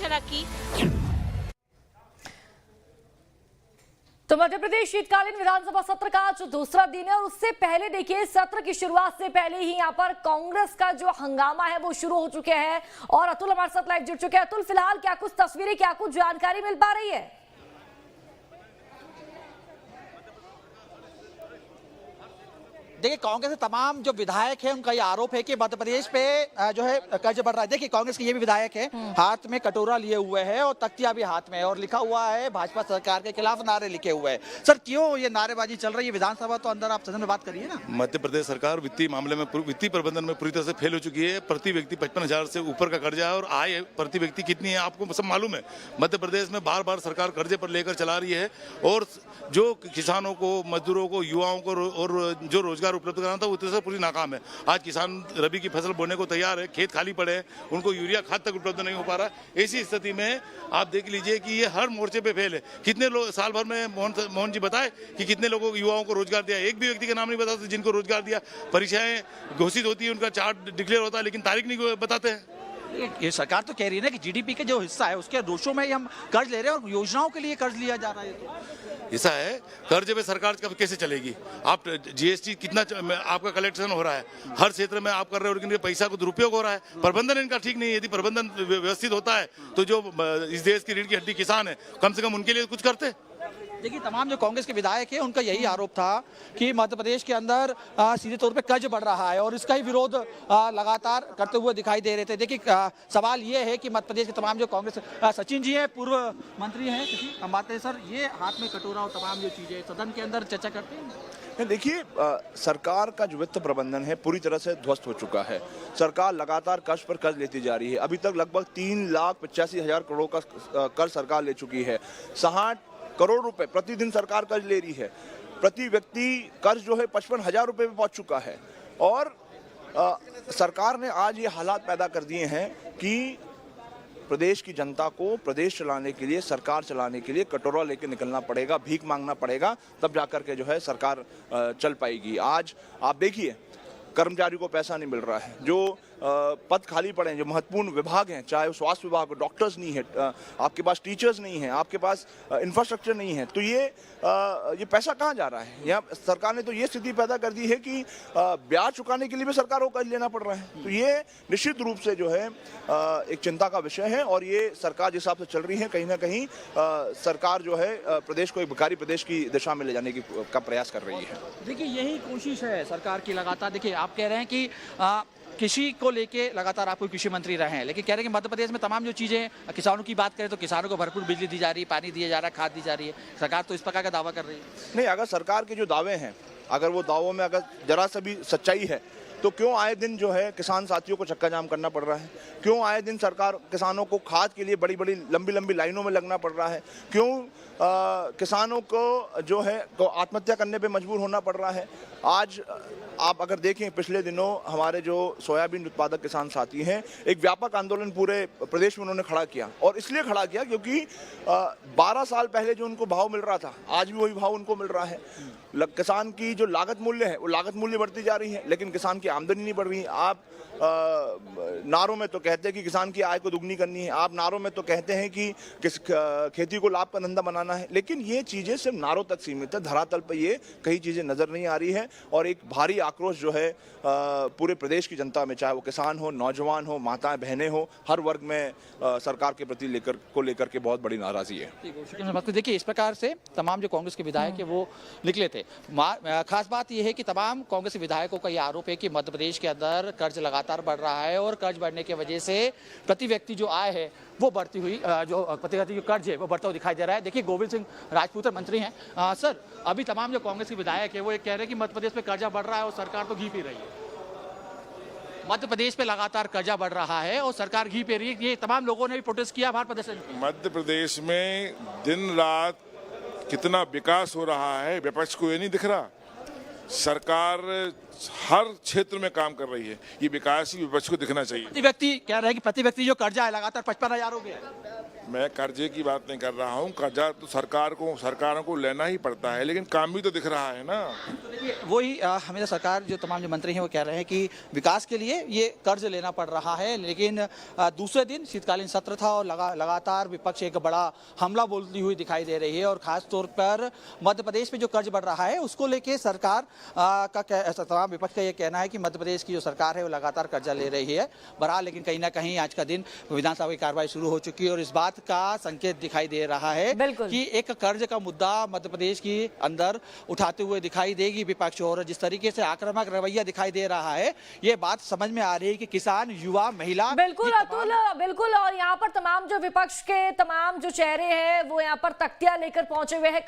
घोषणा की। तो मध्य प्रदेश शीतकालीन विधानसभा सत्र का आज दूसरा दिन है और उससे पहले देखिए सत्र की शुरुआत से पहले ही यहाँ पर कांग्रेस का जो हंगामा है वो शुरू हो चुके हैं और अतुल हमारे साथ लाइव जुड़ चुके हैं। अतुल, फिलहाल क्या कुछ तस्वीरें, क्या कुछ जानकारी मिल पा रही है? देखिए, कांग्रेस के तमाम जो विधायक हैं उनका ये आरोप है कि मध्य प्रदेश पे जो है कर्ज बढ़ रहा है। देखिए, कांग्रेस के ये भी विधायक है, हाथ में कटोरा लिए हुए है और तख्तियां भी हाथ में है और लिखा हुआ है भाजपा सरकार के खिलाफ नारे लिखे हुए हैं। सर, क्यों ये नारेबाजी चल रही है? विधानसभा तो अंदर, आप सदन में बात करिए ना। मध्य प्रदेश सरकार वित्तीय मामले में, वित्तीय प्रबंधन में पूरी तरह से फेल हो चुकी है। प्रति व्यक्ति 55,000 से ऊपर का कर्जा है और आय प्रति व्यक्ति कितनी है आपको सब मालूम है। मध्य प्रदेश में बार बार सरकार कर्जे पर लेकर चला रही है और जो किसानों को, मजदूरों को, युवाओं को और जो रोजगार उपलब्ध कराना था वो से पूरी नाकाम है। आज किसान रबी की फसल बोने को तैयार है, खेत खाली पड़े हैं, उनको यूरिया खाद तक उपलब्ध नहीं हो पा रहा। ऐसी स्थिति में आप देख लीजिए कि ये हर मोर्चे पे फेल है। कितने लोग साल भर में मोहन जी बताए कि कितने लोगों को, युवाओं को रोजगार दिया? एक भी व्यक्ति का नाम नहीं बताते जिनको रोजगार दिया। परीक्षाएं घोषित होती है, उनका चार्ट डिक्लेयर होता है, लेकिन तारीख नहीं बताते हैं। ये सरकार तो कह रही है ना कि जीडीपी का जो हिस्सा है उसके दोषों में ही हम कर्ज ले रहे हैं और योजनाओं के लिए कर्ज लिया जा रहा है। ऐसा है, कर्ज पे सरकार कब कैसे चलेगी? आप जीएसटी कितना आपका कलेक्शन हो रहा है, हर क्षेत्र में आप कर रहे हो, लेकिन पैसा को दुरुपयोग हो रहा है। प्रबंधन इनका ठीक नहीं है। यदि प्रबंधन व्यवस्थित होता है तो जो इस देश की रीढ़ की हड्डी किसान है, कम से कम उनके लिए कुछ करते। देखिए, तमाम जो कांग्रेस के विधायक हैं उनका यही आरोप था कि मध्य प्रदेश के अंदर सीधे तौर पे कर्ज बढ़ रहा है और इसका ही विरोध लगातार करते हुए दिखाई दे रहे थे। देखिए, सवाल ये है कि मध्य प्रदेश के तमाम जो कांग्रेस, सचिन जी हैं, पूर्व मंत्री हैं, हम बात करें सर, ये हाथ में कटोरा और तमाम जो चीजें सदन के अंदर चर्चा करते हैं। देखिए, सरकार का जो वित्त प्रबंधन है पूरी तरह से ध्वस्त हो चुका है। सरकार लगातार कर्ज पर कर्ज लेती जा रही है। अभी तक लगभग 3,85,000 करोड़ का कर्ज सरकार ले चुकी है। 60 करोड़ रुपए प्रतिदिन सरकार कर्ज ले रही है। प्रति व्यक्ति कर्ज जो है 55,000 रुपए पे पहुंच चुका है और सरकार ने आज ये हालात पैदा कर दिए हैं कि प्रदेश की जनता को प्रदेश चलाने के लिए, सरकार चलाने के लिए कटोरा लेके निकलना पड़ेगा, भीख मांगना पड़ेगा, तब जाकर के जो है सरकार चल पाएगी। आज आप देखिए, कर्मचारियों को पैसा नहीं मिल रहा है, जो पद खाली पड़े हैं, जो महत्वपूर्ण विभाग हैं, चाहे वो स्वास्थ्य विभाग हो, डॉक्टर्स नहीं है, आपके पास टीचर्स नहीं है, आपके पास इंफ्रास्ट्रक्चर नहीं है, तो ये पैसा कहाँ जा रहा है? यहाँ सरकार ने तो ये स्थिति पैदा कर दी है कि ब्याज चुकाने के लिए भी सरकार को कर्ज लेना पड़ रहा है। तो ये निश्चित रूप से जो है एक चिंता का विषय है और ये सरकार जिस हिसाब से चल रही है, कहीं ना कहीं सरकार जो है प्रदेश को एक भिखारी प्रदेश की दिशा में ले जाने का प्रयास कर रही है। देखिए, यही कोशिश है सरकार की लगातार। देखिए, आप कह रहे हैं कि कृषि को लेके लगातार आप कोई कृषि मंत्री रहे हैं, लेकिन कह रहे हैं कि मध्य प्रदेश में तमाम जो चीजें, किसानों की बात करें तो किसानों को भरपूर बिजली दी जा रही है, पानी दिया जा रहा है, खाद दी जा रही है। सरकार तो इस प्रकार का दावा कर रही है। नहीं, अगर सरकार के जो दावे हैं, अगर वो दावों में अगर जरा सा भी सच्चाई है तो क्यों आए दिन जो है किसान साथियों को चक्का जाम करना पड़ रहा है? क्यों आए दिन सरकार किसानों को खाद के लिए बड़ी बड़ी लंबी लंबी लाइनों में लगना पड़ रहा है? क्यों किसानों को जो है तो आत्महत्या करने पे मजबूर होना पड़ रहा है? आज आप अगर देखें, पिछले दिनों हमारे जो सोयाबीन उत्पादक किसान साथी हैं, एक व्यापक आंदोलन पूरे प्रदेश में उन्होंने खड़ा किया और इसलिए खड़ा किया क्योंकि 12 साल पहले जो उनको भाव मिल रहा था, आज भी वही भाव उनको मिल रहा है। किसान की जो लागत मूल्य है, वो लागत मूल्य बढ़ती जा रही है, लेकिन किसान की आमदनी नहीं बढ़ रही। आप नारों में तो कहते हैं कि किसान की आय को दुगनी करनी है, आप नारों में तो कहते हैं कि खेती को लाभ का धंधा बनाना है, लेकिन ये चीजें सिर्फ नारों तक सीमित है। धरातल पर ये कई चीजें नजर नहीं आ रही है और एक भारी आक्रोश जो है पूरे प्रदेश की जनता में, चाहे वो किसान हो, नौजवान हो, माताएं बहनें हो, हर वर्ग में सरकार के प्रति लेकर के बहुत बड़ी नाराजगी है। देखिए, इस प्रकार से तमाम जो कांग्रेस के विधायक है वो निकले थे। खास बात यह है कि तमाम कांग्रेस विधायकों का यह आरोप है कि मध्य प्रदेश के अंदर कर्ज लगातार बढ़ रहा है और कर्ज बढ़ने की वजह से प्रति व्यक्ति जो आय है वो बढ़ती हुई, जो प्रति व्यक्ति जो कर्ज है वो बढ़ता हुआ दिखाई दे रहा है। देखिए, गोविंद सिंह राजपूत मंत्री हैं। सर, अभी तमाम जो कांग्रेस के विधायक है वो ये कह रहे हैं कि मध्य प्रदेश में कर्जा बढ़ रहा है और सरकार तो घी पी रही है। मध्य प्रदेश पे लगातार कर्जा बढ़ रहा है और सरकार घी पी रही है। ये तमाम लोगों ने भी प्रोटेस्ट किया, भारत प्रदर्शन। मध्य प्रदेश में दिन रात कितना विकास हो रहा है, विपक्ष को ये नहीं दिख रहा। सरकार हर क्षेत्र में काम कर रही है। ये विकासशील विपक्ष को दिखना चाहिए। प्रति व्यक्ति कह रहे हैं कि प्रति व्यक्ति जो कर्जा है लगातार 55,000 हो गया है। मैं कर्जे की बात नहीं कर रहा हूँ। कर्जा तो सरकारों को लेना ही पड़ता है, लेकिन काम भी तो दिख रहा है ना। तो देखिए वही हमेशा सरकार जो तमाम जो मंत्री हैं वो कह रहे हैं कि विकास के लिए ये कर्ज लेना पड़ रहा है, लेकिन दूसरे दिन शीतकालीन सत्र था और लगातार विपक्ष एक बड़ा हमला बोलती हुई दिखाई दे रही है और खास तौर पर मध्य प्रदेश में जो कर्ज बढ़ रहा है उसको लेके सरकार तमाम विपक्ष का ये कहना है कि मध्य प्रदेश की जो सरकार है वो लगातार कर्जा ले रही है। बहरहाल लेकिन कहीं ना कहीं आज का दिन विधानसभा की कार्रवाई शुरू हो चुकी है और इस बात का संकेत दिखाई दे रहा है कि एक कर्ज का मुद्दा मध्य प्रदेश की अंदर उठाते हुए दिखाई देगी विपक्ष। और जिस तरीके से आक्रामक रवैया दिखाई दे रहा है ये बात समझ में आ रही है कि किसान, युवा, महिला, बिल्कुल अतुल, बिल्कुल। और यहाँ पर तमाम जो विपक्ष के तमाम जो चेहरे हैं वो यहाँ पर तख्तियां लेकर पहुंचे हुए हैं।